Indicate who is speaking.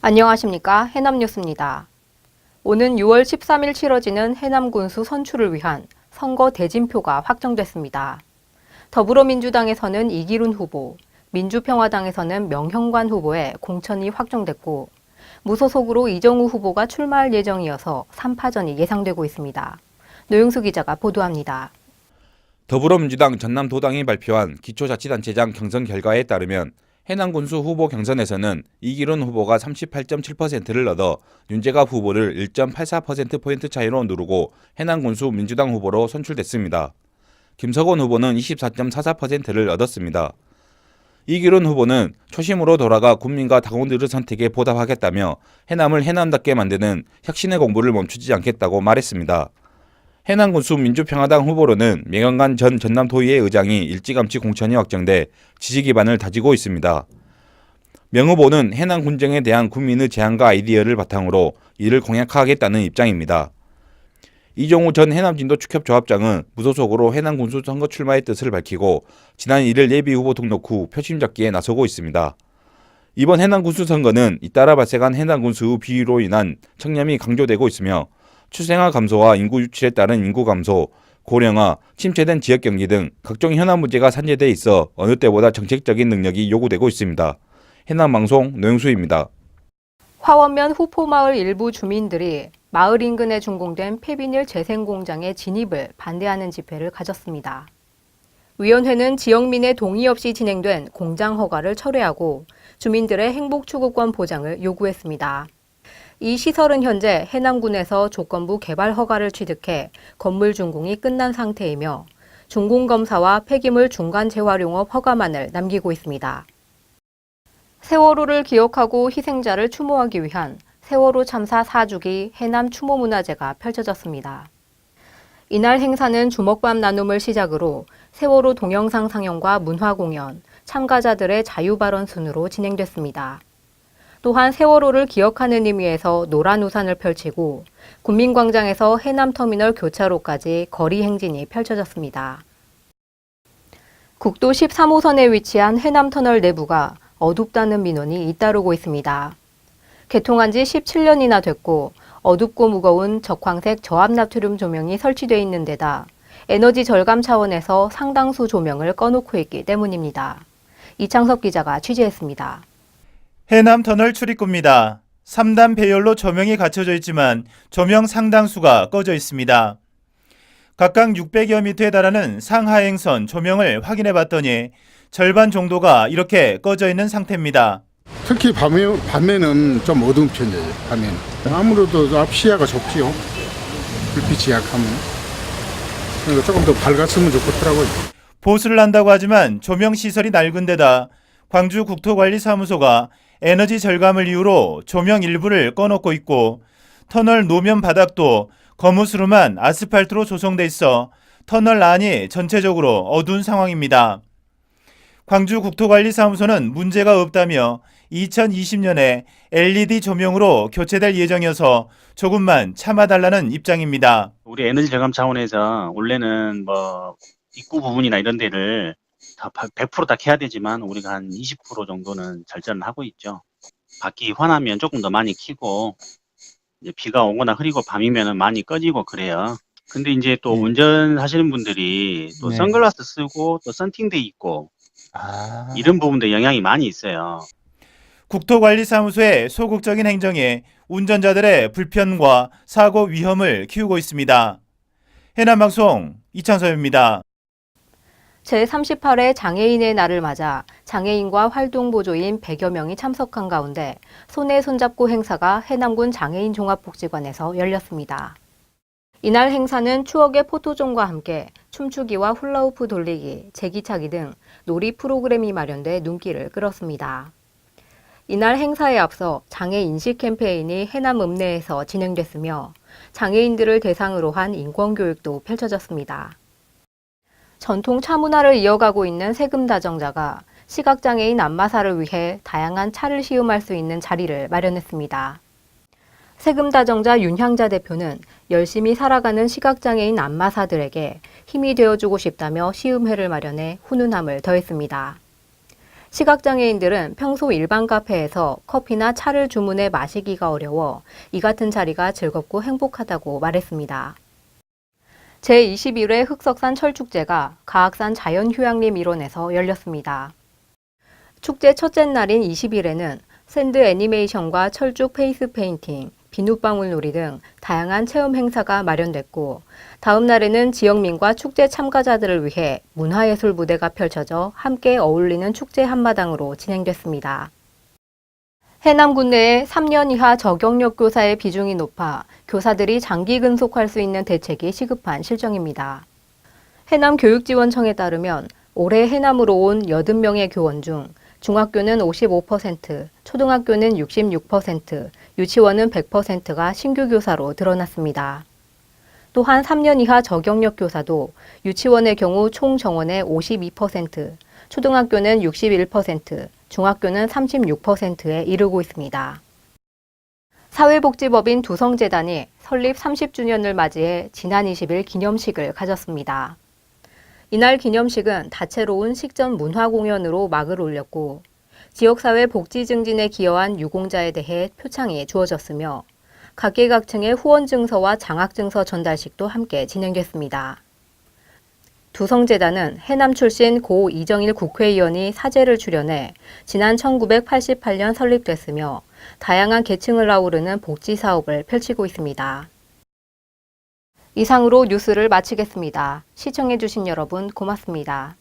Speaker 1: 안녕하십니까. 해남뉴스입니다. 오는 6월 13일 치러지는 해남 군수 선출을 위한 선거 대진표가 확정됐습니다. 더불어민주당에서는 이기룬 후보, 민주평화당에서는 명형관 후보의 공천이 확정됐고 무소속으로 이정우 후보가 출마할 예정이어서 3파전이 예상되고 있습니다. 노영수 기자가 보도합니다.
Speaker 2: 더불어민주당 전남도당이 발표한 기초자치단체장 경선 결과에 따르면 해남군수 후보 경선에서는 이기룬 후보가 38.7%를 얻어 윤재갑 후보를 1.84%포인트 차이로 누르고 해남군수 민주당 후보로 선출됐습니다. 김석원 후보는 24.44%를 얻었습니다. 이기룬 후보는 초심으로 돌아가 국민과 당원들의 선택에 보답하겠다며 해남을 해남답게 만드는 혁신의 공부를 멈추지 않겠다고 말했습니다. 해남군수 민주평화당 후보로는 명형관 전 전남도의회 의장이 일찌감치 공천이 확정돼 지지 기반을 다지고 있습니다. 명 후보는 해남 군정에 대한 국민의 제안과 아이디어를 바탕으로 이를 공약하겠다는 입장입니다. 이종우 전 해남진도축협조합장은 무소속으로 해남군수 선거 출마의 뜻을 밝히고 지난 1일 예비후보 등록 후 표심 잡기에 나서고 있습니다. 이번 해남군수 선거는 잇따라 발생한 해남군수의 비위로 인한 청렴이 강조되고 있으며 출생아 감소와 인구 유출에 따른 인구 감소, 고령화, 침체된 지역 경기 등 각종 현안 문제가 산재돼 있어 어느 때보다 정책적인 능력이 요구되고 있습니다. 해남방송 노영수입니다.
Speaker 1: 화원면 후포마을 일부 주민들이 마을 인근에 준공된 폐비닐 재생공장의 진입을 반대하는 집회를 가졌습니다. 위원회는 지역민의 동의 없이 진행된 공장 허가를 철회하고 주민들의 행복추구권 보장을 요구했습니다. 이 시설은 현재 해남군에서 조건부 개발 허가를 취득해 건물 준공이 끝난 상태이며 준공검사와 폐기물 중간 재활용업 허가만을 남기고 있습니다. 세월호를 기억하고 희생자를 추모하기 위한 세월호 참사 4주기 해남 추모문화제가 펼쳐졌습니다. 이날 행사는 주먹밥 나눔을 시작으로 세월호 동영상 상영과 문화공연, 참가자들의 자유발언 순으로 진행됐습니다. 또한 세월호를 기억하는 의미에서 노란 우산을 펼치고 군민광장에서 해남터미널 교차로까지 거리 행진이 펼쳐졌습니다. 국도 13호선에 위치한 해남터널 내부가 어둡다는 민원이 잇따르고 있습니다. 개통한 지 17년이나 됐고 어둡고 무거운 적황색 저압나트륨 조명이 설치돼 있는 데다 에너지 절감 차원에서 상당수 조명을 꺼놓고 있기 때문입니다. 이창석 기자가 취재했습니다.
Speaker 3: 해남터널 출입구입니다. 3단 배열로 조명이 갖춰져 있지만 조명 상당수가 꺼져 있습니다. 각각 600여 미터에 달하는 상하행선 조명을 확인해 봤더니 절반 정도가 이렇게 꺼져 있는 상태입니다.
Speaker 4: 특히 밤에는 좀 어두운 편이에요. 밤에는. 아무래도 앞 시야가 좁지요. 불빛이 약하면. 그러니까 조금 더 밝았으면 좋겠더라고요.
Speaker 3: 보수를 한다고 하지만 조명 시설이 낡은 데다 광주 국토관리사무소가 에너지 절감을 이유로 조명 일부를 꺼놓고 있고 터널 노면 바닥도 거무스름한 아스팔트로 조성돼 있어 터널 안이 전체적으로 어두운 상황입니다. 광주 국토관리사무소는 문제가 없다며 2020년에 LED 조명으로 교체될 예정이어서 조금만 참아달라는 입장입니다.
Speaker 5: 우리 에너지 절감 차원에서 원래는 입구 부분이나 이런 데를 다 100% 다 켜야 되지만 우리가 한 20% 정도는 절전을 하고 있죠. 밖이 환하면 조금 더 많이 켜고 이제 비가 오거나 흐리고 밤이면 많이 꺼지고 그래요. 근데 이제 또 운전하시는 분들이 또 선글라스 쓰고 또 썬팅돼 있고 이런 부분도 영향이 많이 있어요.
Speaker 3: 국토관리사무소의 소극적인 행정에 운전자들의 불편과 사고 위험을 키우고 있습니다. 해남방송 이창섭입니다.
Speaker 1: 제38회 장애인의 날을 맞아 장애인과 활동보조인 100여 명이 참석한 가운데 손에 손잡고 행사가 해남군 장애인종합복지관에서 열렸습니다. 이날 행사는 추억의 포토존과 함께 춤추기와 훌라후프 돌리기, 제기차기 등 놀이 프로그램이 마련돼 눈길을 끌었습니다. 이날 행사에 앞서 장애 인식 캠페인이 해남 읍내에서 진행됐으며 장애인들을 대상으로 한 인권교육도 펼쳐졌습니다. 전통 차 문화를 이어가고 있는 세금다정자가 시각장애인 안마사를 위해 다양한 차를 시음할 수 있는 자리를 마련했습니다. 세금다정자 윤향자 대표는 열심히 살아가는 시각장애인 안마사들에게 힘이 되어주고 싶다며 시음회를 마련해 훈훈함을 더했습니다. 시각장애인들은 평소 일반 카페에서 커피나 차를 주문해 마시기가 어려워 이 같은 자리가 즐겁고 행복하다고 말했습니다. 제21회 흑석산 철축제가 가악산 자연휴양림 일원에서 열렸습니다. 축제 첫째 날인 20일에는 샌드 애니메이션과 철쭉 페이스 페인팅, 비눗방울 놀이 등 다양한 체험 행사가 마련됐고, 다음 날에는 지역민과 축제 참가자들을 위해 문화예술 무대가 펼쳐져 함께 어울리는 축제 한마당으로 진행됐습니다. 해남 군내에 3년 이하 저경력 교사의 비중이 높아 교사들이 장기 근속할 수 있는 대책이 시급한 실정입니다. 해남교육지원청에 따르면 올해 해남으로 온 80명의 교원 중 중학교는 55%, 초등학교는 66%, 유치원은 100%가 신규 교사로 드러났습니다. 또한 3년 이하 저경력 교사도 유치원의 경우 총 정원의 52%, 초등학교는 61%, 중학교는 36%에 이르고 있습니다. 사회복지법인 두성재단이 설립 30주년을 맞이해 지난 20일 기념식을 가졌습니다. 이날 기념식은 다채로운 식전 문화공연으로 막을 올렸고, 지역사회 복지 증진에 기여한 유공자에 대해 표창이 주어졌으며, 각계각층의 후원증서와 장학증서 전달식도 함께 진행됐습니다. 두성재단은 해남 출신 고 이정일 국회의원이 사제를 출연해 지난 1988년 설립됐으며 다양한 계층을 아우르는 복지 사업을 펼치고 있습니다. 이상으로 뉴스를 마치겠습니다. 시청해주신 여러분 고맙습니다.